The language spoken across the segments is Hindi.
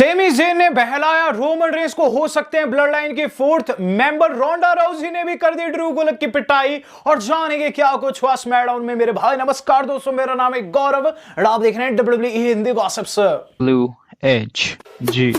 सेमी ज़ेन ने बहलाया रोमन रेंस को, हो सकते हैं ब्लड लाइन के फोर्थ मेंबर। रोंडा राउजी ने भी कर दी ड्रू गुलक की पिटाई। और जानेंगे क्या कुछ हुआ स्मैकडाउन में मेरे भाई। नमस्कार दोस्तों, मेरा नाम है गौरव और आप देख रहे हैं WWE Hindi gossips. Blue Edge ji.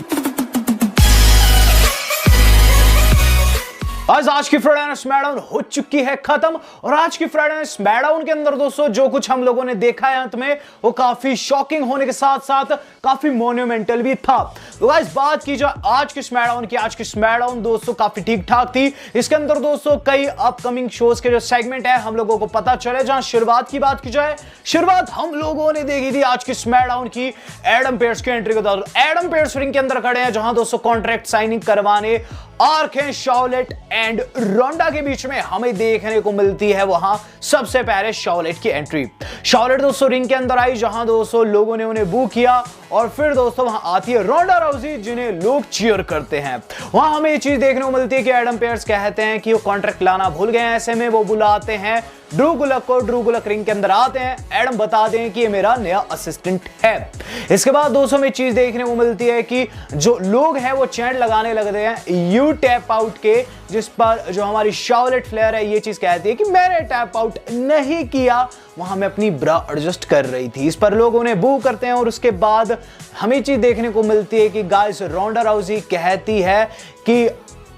आज की फ्राइडे नाइट स्मैकडाउन हो चुकी है खत्म। और आज की फ्राइडे नाइट स्मैकडाउन के अंदर दोस्तों जो कुछ हम लोगों ने देखा है अंत में, वो काफी शॉकिंग होने के साथ साथ काफी मोन्यूमेंटल भी था। तो गाइस बात की जाए आज की स्मैकडाउन की, आज की स्मैकडाउन दोस्तों काफी ठीक ठाक थी। इसके अंदर दोस्तों कई अपकमिंग शोज के जो सेगमेंट है हम लोगों को पता चले। जहां शुरुआत की बात की जाए, शुरुआत हम लोगों ने देखी थी आज की स्मैकडाउन की एडम पेयर्स की एंट्री के दौरान। एडम पेयर्स रिंग के अंदर खड़े हैं, जहां दोस्तों कॉन्ट्रैक्ट साइनिंग करवाने आर्क हैं शार्लेट एंड रोंडा के बीच में हमें देखने को मिलती है वहां सबसे पहले शार्लेट की एंट्री। शार्लेट दोस्तों रिंग के अंदर आई, जहां दोस्तों लोगों ने उन्हें बू किया। और फिर दोस्तों वहां आती है रोंडा राउजी, जिन्हें लोग चीयर करते हैं। वहां हमें ये चीज देखने को मिलती है कि एडम पेयर्स कहते हैं कि वो कॉन्ट्रैक्ट लाना भूल गए हैं। ऐसे में वो बुलाते हैं ड्रू गुलक को। ड्रू गुलक रिंग के अंदर आते हैं, एडम बताते हैं कि ये मेरा नया असिस्टेंट है। इसके बाद दोस्तों में चीज देखने को मिलती है कि जो लोग हैं वो चैंट लगाने लगते हैं यू टैप आउट के, जिस पर जो हमारी शार्लेट फ्लेयर है ये चीज कहती है कि मैंने टैप आउट नहीं किया, वहां मैं अपनी ब्रा एडजस्ट कर रही थी। इस पर लोग उन्हें बू करते हैं। और उसके बाद हमें चीज देखने को मिलती है कि गाइस रोंडा राउजी कहती है कि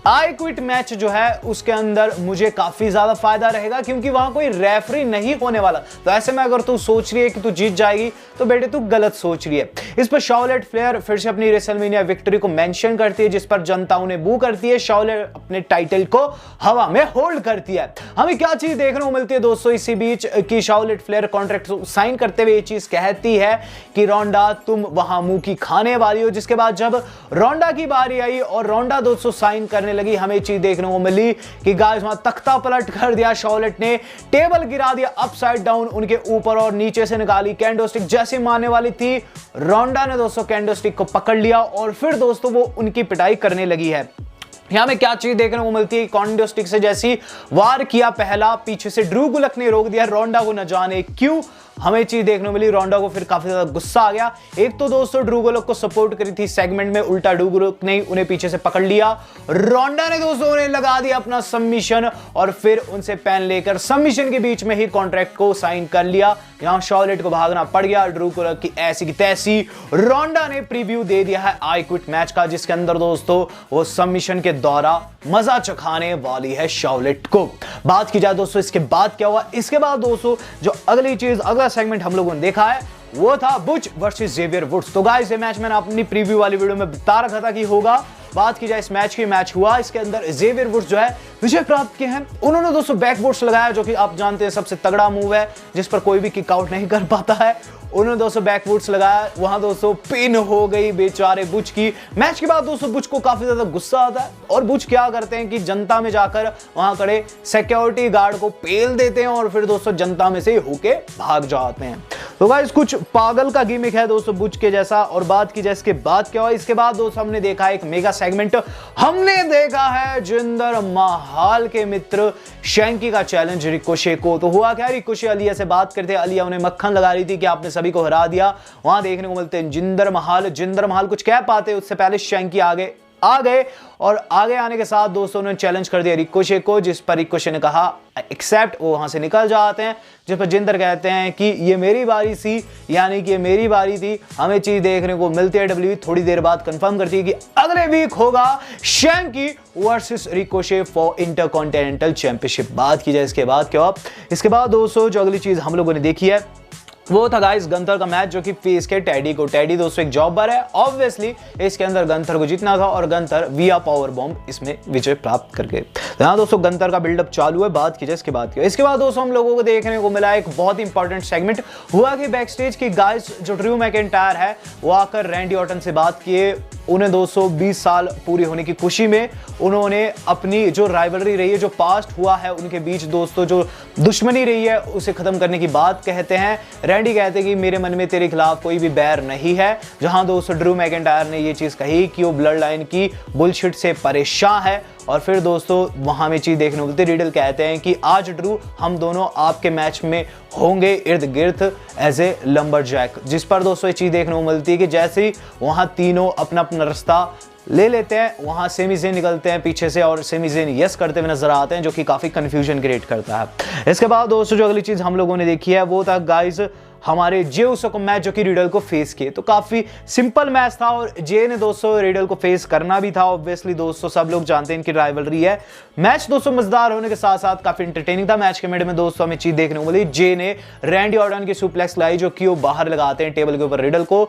आई क्विट मैच जो है उसके अंदर मुझे काफी ज्यादा फायदा रहेगा, क्योंकि वहां कोई रेफरी नहीं होने वाला। तो ऐसे में अगर तू सोच रही है कि तू जीत जाएगी तो बेटे तू गलत सोच रही है। इस पर शार्लेट फ्लेयर फिर से अपनी रेसलमेनिया विक्ट्री को मेंशन करती है, जिस पर जनता उन्हें बू करती है। शार्लेट अपने टाइटल को हवा में होल्ड करती है। हमें क्या चीज देखने को मिलती है दोस्तों इसी बीच की शार्लेट फ्लेयर कॉन्ट्रैक्ट साइन करते हुए ये चीज कहती है कि रोंडा तुम वहां मुंह की खाने वाली हो। जिसके बाद जब रोंडा की बारी आई और रोंडा दोस्तों साइन करने लगी, हमें चीज देखने को मिली कि गाइस वहां तख्ता पलट कर दिया। शार्लेट ने टेबल गिरा दिया अपसाइड डाउन उनके ऊपर और नीचे से निकाली कैंडोस्टिक। जैसे मारने वाली थी, रोंडा ने दोस्तों कैंडोस्टिक को पकड़ लिया और फिर दोस्तों वो उनकी पिटाई करने लगी है। यहां में क्या चीज देखने को मिलती है, कैंडोस्टिक से जैसी वार किया पहला, पीछे से ड्रू गुलक ने रोक दिया रोंडा को, न जाने क्यों हमें चीज देखने को मिली। रोंडा को फिर काफी ज्यादा गुस्सा आ गया। एक तो दोस्तों ड्रू गुलक को सपोर्ट करी थी सेगमेंट में, उल्टा ड्रू गुलक ने उन्हें पीछे से पकड़ लिया। रोंडा ने दोस्तों उन्हें लगा दिया अपना सबमिशन और फिर उनसे पेन लेकर सबमिशन के बीच में ही कॉन्ट्रैक्ट को साइन कर लिया। यहां शार्लेट को भागना पड़ गया। ड्रू गुलक की ऐसी की तैसी रोंडा ने प्रीव्यू दे दिया है आई क्विट मैच का, जिसके अंदर दोस्तों वो सबमिशन के दौरान मजा चखाने वाली है शार्लेट को। बात की जाए दोस्तों इसके बाद क्या हुआ, इसके बाद दोस्तों जो अगली चीज अगला सेगमेंट हम लोगों ने देखा है वो था बुच वर्सेस जेवियर वुड्स। तो गाइस ये मैच मैंने अपनी प्रीव्यू वाली वीडियो में बता रखा था कि होगा। बात की जाए इस मैच की, मैच हुआ। इसके अंदर जेवियर वुड्स जो है विजय प्राप्त किए हैं। उन्होंने दोस्तों बैकबोर्ड्स लगाया, जो कि आप जानते हैं सबसे तगड़ा मूव है जिस पर कोई भी किक आउट नहीं कर पाता है। उन्होंने दोस्तों बैकबोर्ड्स लगाया, वहां दोस्तों पिन हो गई बेचारे बुच की। मैच के बाद दोस्तों बुच को काफी ज्यादा गुस्सा आता है और बुच क्या करते हैं कि जनता में जाकर वहां खड़े सिक्योरिटी गार्ड को पेल देते हैं और फिर दोस्तों जनता में से होके भाग जाते हैं। तो गाइस कुछ पागल का गिमिक है दोस्तों बुच के जैसा। और बात की जाए इसके बाद क्या हुआ, इसके बाद दोस्तों हमने देखा एक मेगा सेगमेंट। हमने देखा है जिंदर महाल के मित्र शैंकी का चैलेंज रिकोशे को। तो हुआ क्या, रिकोशे अलिया से बात करते, अलिया उन्हें मक्खन लगा रही थी कि आपने सभी को हरा दिया। वहां देखने को मिलते हैं जिंदर महाल कुछ कह पाते उससे पहले शैंकी आगे आ गए और आगे आने के साथ दोस्तों ने चैलेंज कर दिया रिकोशे को, जिस पर रिकोशे ने कहा एक्सेप्ट। वो वहां से निकल जाते हैं, जिस पर जिंदर कहते हैं कि ये मेरी बारी थी, यानी कि ये मेरी बारी थी। हमें चीज देखने को मिलती है डब्ल्यू थोड़ी देर बाद कंफर्म करती है कि अगले वीक होगा Shanky versus Ricochet for intercontinental championship. बात की जाए इसके बाद क्या हुआ, इसके बाद दोस्तों जो अगली चीज हम लोगों ने देखी है वो था गाइस गंथर का मैच, जो कि फेस के टेडी को। टेडी दोस्तों एक जॉबर है, ऑब्वियसली इसके अंदर गंथर को जीतना था और गंथर विया पावर बॉम्ब इसमें विजय प्राप्त कर गए। तो यहाँ दोस्तों गंथर का बिल्डअप चालू है। बात की जाए इसके बाद क्या, इसके बाद दोस्तों हम लोगों को देखने को मिला एक बहुत इंपॉर्टेंट सेगमेंट। हुआ कि बैकस्टेज की गाइस जो ड्रू मैकिंटायर है वो आकर रैंडी ऑर्टन से बात किए। उन्हें 220 साल पूरी होने की खुशी में उन्होंने अपनी जो राइवलरी रही है, जो पास्ट हुआ है उनके बीच दोस्तों जो दुश्मनी रही है, उसे खत्म करने की बात कहते हैं। रैंडी कहते हैं कि मेरे मन में तेरे खिलाफ कोई भी बैर नहीं है। जहां दोस्तों ड्रू मैकिंटायर ने ये चीज कही कि वो ब्लड लाइन की बुलशिट से परेशान है और फिर दोस्तों वहां में चीज देखने को मिलती है। रिडल कहते हैं कि आज ड्रू हम दोनों आपके मैच में होंगे इर्द गिर्द एज ए लंबरजैक, जिस पर दोस्तों ये चीज देखने को मिलती है कि जैसे ही वहां तीनों अपना अपना रास्ता ले लेते हैं, वहां सेमी ज़ेन निकलते हैं पीछे से और सेमी ज़ेन यस करते हुए नजर आते हैं, जो कि काफी कंफ्यूजन क्रिएट करता है। इसके बाद दोस्तों जो अगली चीज हम लोगों ने देखी है वो था गाइस हमारे जे उसो को मैच जो कि रिडल को फेस किए। तो काफी सिंपल मैच था और जे ने दोस्तों रिडल को फेस करना भी था। ऑब्वियसली दोस्तों सब लोग जानते हैं इनकी राइवलरी है। मैच दोस्तों मजेदार होने के साथ साथ काफी एंटरटेनिंग था। मैच के मिड में दोस्तों हमें चीज देखने को मिली, जे ने रैंडी ऑर्टन की सुप्लेक्स लाई जो कि वो बाहर लगाते हैं टेबल के ऊपर रिडल को।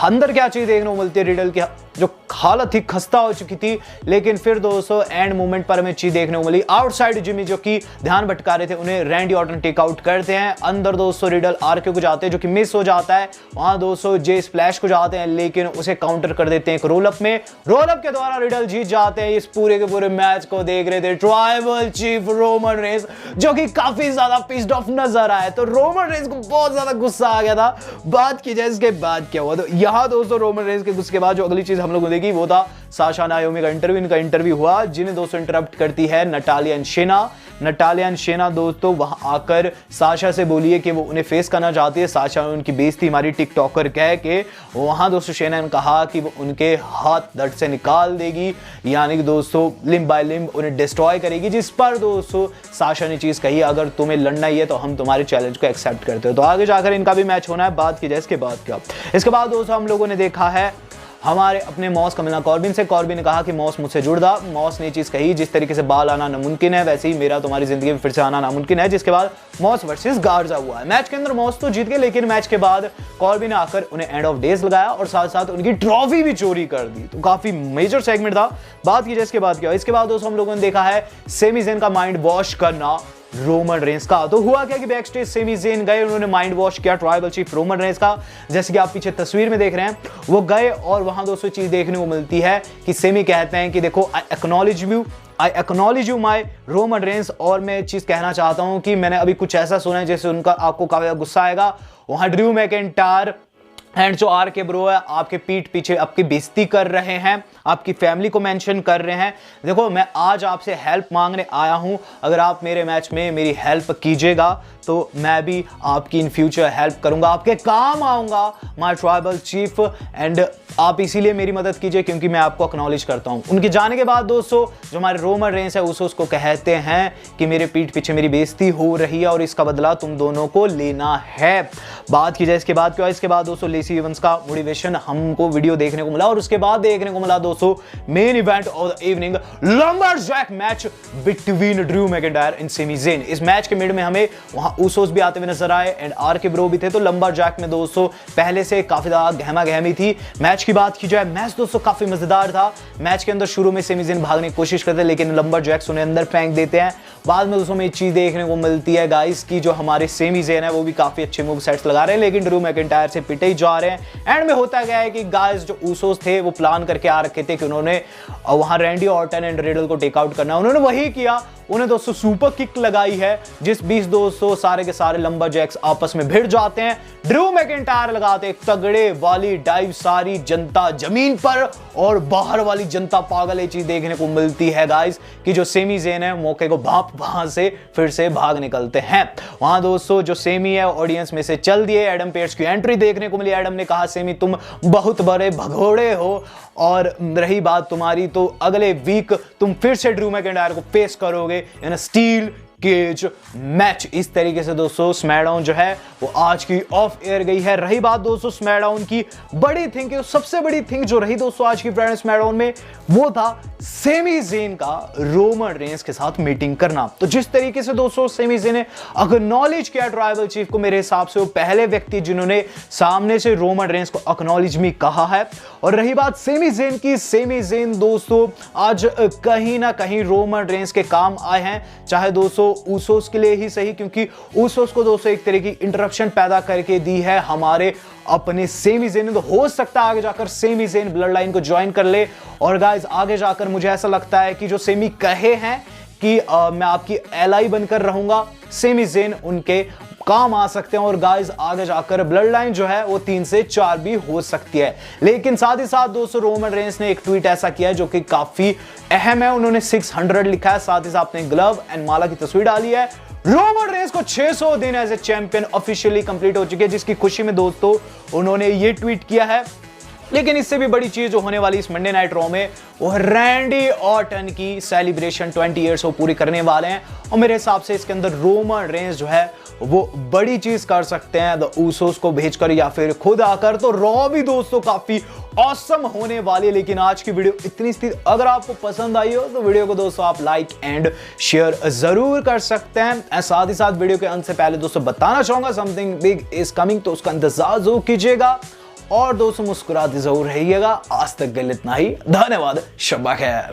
अंदर क्या चीज देखने को मिलती है, रिडल की जो हालत थी खस्ता हो चुकी थी, लेकिन फिर दोस्तों एंड मोमेंट पर हमें चीज देखने को मिली। आउटसाइड जिमी जो कि ध्यान भटका रहे थे उन्हें रैंडी ऑर्टन टेक आउट करते हैं। अंदर दोस्तों रिडल आरके को जाते हैं जो कि मिस हो जाता है। वहां दोस्तों जे स्प्लैश को जाते हैं लेकिन उसे काउंटर कर देते हैं एक रोलअप में। रोलअप के द्वारा रिडल जीत जाते हैं। इस पूरे के पूरे मैच को देख रहे थे ट्राइबल चीफ रोमन रेंस जो कि काफी ज्यादा पिस्ड ऑफ नजर आए। तो रोमन रेंस को बहुत ज्यादा गुस्सा आ गया था। बात की जाए इसके बाद क्या हुआ, तो यहां दोस्तों रोमन रेंस के गुस्से के बाद जो अगली चीज हम लोगों ने देखी वो था साशा नायोमी का इंटरव्यू। इनका इंटरव्यू हुआ जिन्हें दोस्तों इंटरप्ट करती है Natalya and Shayna. Natalya and Shayna दोस्तों वहां आकर साशा से बोली है कि वो उन्हें फेस करना चाहती है। साशा ने उनकी बेइज्जती हमारी टिकटॉकर कह के वहां दोस्तों शेना ने कहा कि वो उनके हाथ दर्द से निकाल देगी, यानी कि दोस्तों लिम्ब बाय लिम्ब उन्हें डिस्ट्रॉय करेगी। जिस पर दोस्तों साशा ने चीज कही अगर तुम्हें लड़ना ही है तो हम तुम्हारे चैलेंज को एक्सेप्ट करते हो। तो आगे जाकर इनका भी मैच होना है। बात की जाए इसके बाद क्या, इसके बाद दोस्तों हम लोगों ने देखा है हमारे अपने मॉस का मिलना कॉर्बिन से। कॉर्बिन ने कहा कि मॉस मुझसे जुड़ दा। मॉस ने चीज कही जिस तरीके से बाल आना नामुमकिन है वैसे ही मेरा तुम्हारी जिंदगी में फिर से आना नामुमकिन है। जिसके बाद मॉस वर्सेस गार्जा हुआ है। मैच के अंदर मॉस तो जीत गए लेकिन मैच के बाद कॉर्बिन ने आकर उन्हें एंड ऑफ डेज लगाया और साथ साथ उनकी ट्रॉफी भी चोरी कर दी। तो काफी मेजर सेगमेंट था। बात की जाए इसके बाद क्या, इसके बाद दोस्तों हम लोगों ने देखा है सेमी ज़ेन का माइंड वॉश करना रोमन रेंस का। तो हुआ क्या कि बैक स्टेज सेमी ज़ेन गए, उन्होंने माइंड वॉश किया ट्राइबल चीफ रोमन रेंस का। जैसे कि आप पीछे तस्वीर में देख रहे हैं वो गए और वहां दोस्तों चीज देखने को मिलती है कि सेमी कहते हैं कि देखो I acknowledge you my Roman Reigns. और मैं चीज कहना चाहता हूं कि मैंने अभी कुछ ऐसा सुना है जैसे उनका आपको काफी गुस्सा आएगा। वहां ड्रू मैकिंटायर एंड जो आरके ब्रो है आपके पीठ पीछे आपकी बेइज्जती कर रहे हैं, आपकी फैमिली को मेंशन कर रहे हैं। देखो मैं आज आपसे हेल्प मांगने आया हूं, अगर आप मेरे मैच में मेरी हेल्प कीजिएगा तो मैं भी आपकी इन फ्यूचर हेल्प करूंगा, आपके काम आऊंगा माय ट्राइबल चीफ। एंड आप इसीलिए मेरी मदद कीजिए क्योंकि मैं आपको एक्नॉलेज करता हूं। उनके जाने के बाद दोस्तों जो हमारे रोमन रेंस है उसको कहते हैं कि मेरे पीठ पीछे मेरी बेइज्जती हो रही है और इसका बदला तुम दोनों को लेना है। बात की जाए इसके बाद क्या, इसके बाद दोस्तों लेसी इवंस का मोटिवेशन हमको वीडियो देखने को मिला और उसके बाद देखने को मिला दोस्तों main event of the evening lumberjack match between Drew McIntyre and Sami Zayn. इस मैच के मिड में हमें वहां ऊसोस भी आते हुए नजर आए एंड आरके ब्रो भी थे। तो लंबरजैक में दोस्तों पहले से काफी ज्यादा गहमा गहमी थी। मैच की बात की जाए मैच दोस्तों काफी मजेदार था। मैच के अंदर शुरू में सेमी ज़ेन भागने की कोशिश करते हैं लेकिन लंबरजैक्स उन्हें अंदर फेंक देते हैं। बाद में दोस्तों में एक चीज देखने को मिलती है गाइस की जो हमारे सेमी ज़ेन है वो भी काफी अच्छे मूव सेट्स लगा रहे हैं लेकिन ड्रू मैकिंटायर से पिटे ही जा रहे हैं। एंड में होता गया है कि गाइस जो ऊसोस थे वो प्लान करके आ रखे थे कि उन्होंने वहां रैंडी ऑर्टन एंड रिडल को टेक आउट करना, उन्होंने वही किया। उन्हें दोस्तों सुपर किक लगाई है जिस बीच दोस्तों सारे के सारे लंबरजैक्स आपस में भिड़ जाते हैं। ड्रू मैकिंटायर लगाते एक तगड़े वाली डाइव, सारी जनता जमीन पर और बाहर वाली जनता पागल। ये चीज देखने को मिलती है गाइस कि जो सेमी ज़ेन है मौके को भाप वहां से फिर से भाग निकलते हैं। वहां दोस्तों जो सेमी है ऑडियंस में से चल दिए। एडम पेयर्स की एंट्री देखने को मिली। एडम ने कहा सेमी तुम बहुत बड़े भगोड़े हो और रही बात तुम्हारी तो अगले वीक तुम फिर से ड्रू मैकिंटायर को फेस करोगे इन स्टील केज मैच। इस तरीके से दोस्तों स्मैकडाउन जो है वो आज की ऑफ एयर गई है। रही बात दोस्तों स्मैकडाउन की बड़ी थिंग, सबसे बड़ी थिंग जो रही दोस्तों आज की फ्राइडे स्मैकडाउन में वो था सेमी ज़ेन का रोमन रेंस के साथ मीटिंग करना। तो जिस तरीके से दोस्तों सेमी ज़ेन ने एक्नॉलेज किया ट्राइबल चीफ को, मेरे हिसाब से वो पहले व्यक्ति जिन्होंने सामने से रोमन रेंस को एक्नॉलेज भी कहा है। और रही बात सेमी ज़ेन की, सेमी ज़ेन दोस्तों आज कहीं ना कहीं रोमन रेंस के काम आए हैं, चाहे दोस्तों ऊसोस के लिए ही सही क्योंकि ऊसोस को दोस्तों एक तरह की इंटरप्शन पैदा करके दी है हमारे अपने सेमी ज़ेन ने। तो हो सकता है आगे जाकर सेमी ज़ेन ब्लड लाइन को ज्वाइन कर ले। और गाइस आगे जाकर मुझे ऐसा लगता है कि जो सेमी कहे हैं कि मैं आपकी एलाई बनकर रहूंगा, सेमी ज़ेन उनके काम आ सकते हैं और गाइस आगे जाकर ब्लड लाइन जो है वो 3 से 4 भी हो सकती है। लेकिन साथ ही साथ दोस्तों रोमन रेंस ने एक ट्वीट ऐसा किया है जो कि काफी अहम है। उन्होंने 600 लिखा है, साथ ही साथ अपने ग्लव एंड माला की तस्वीर डाली है। रोमन रेंस को 600 दिन as a champion officially complete हो चुकी है, जिसकी खुशी में दोस्तों उन्होंने ये ट्वीट किया है। लेकिन इससे भी बड़ी चीज जो होने वाली इस मंडे नाइट रॉ में वो रैंडी ऑर्टन की सेलिब्रेशन 20 इयर्स वो पूरी करने वाले हैं और मेरे हिसाब से इसके अंदर रोमन रेंस जो है वो बड़ी चीज कर सकते हैं द ऊसोस को भेजकर या फिर खुद आकर। तो रॉ भी दोस्तों काफी ऑसम होने वाली है। लेकिन आज की वीडियो इतनी सी, अगर आपको पसंद आई हो तो वीडियो को दोस्तों आप लाइक एंड शेयर जरूर कर सकते हैं। साथ ही साथ वीडियो के अंत से पहले दोस्तों बताना चाहूंगा समथिंग बिग इज कमिंग, तो उसका इंतजार जरूर कीजिएगा और दोस्तों मुस्कुराते जरूर रहिएगा। आज तक के लिए इतना ही, धन्यवाद, शब्बा खैर।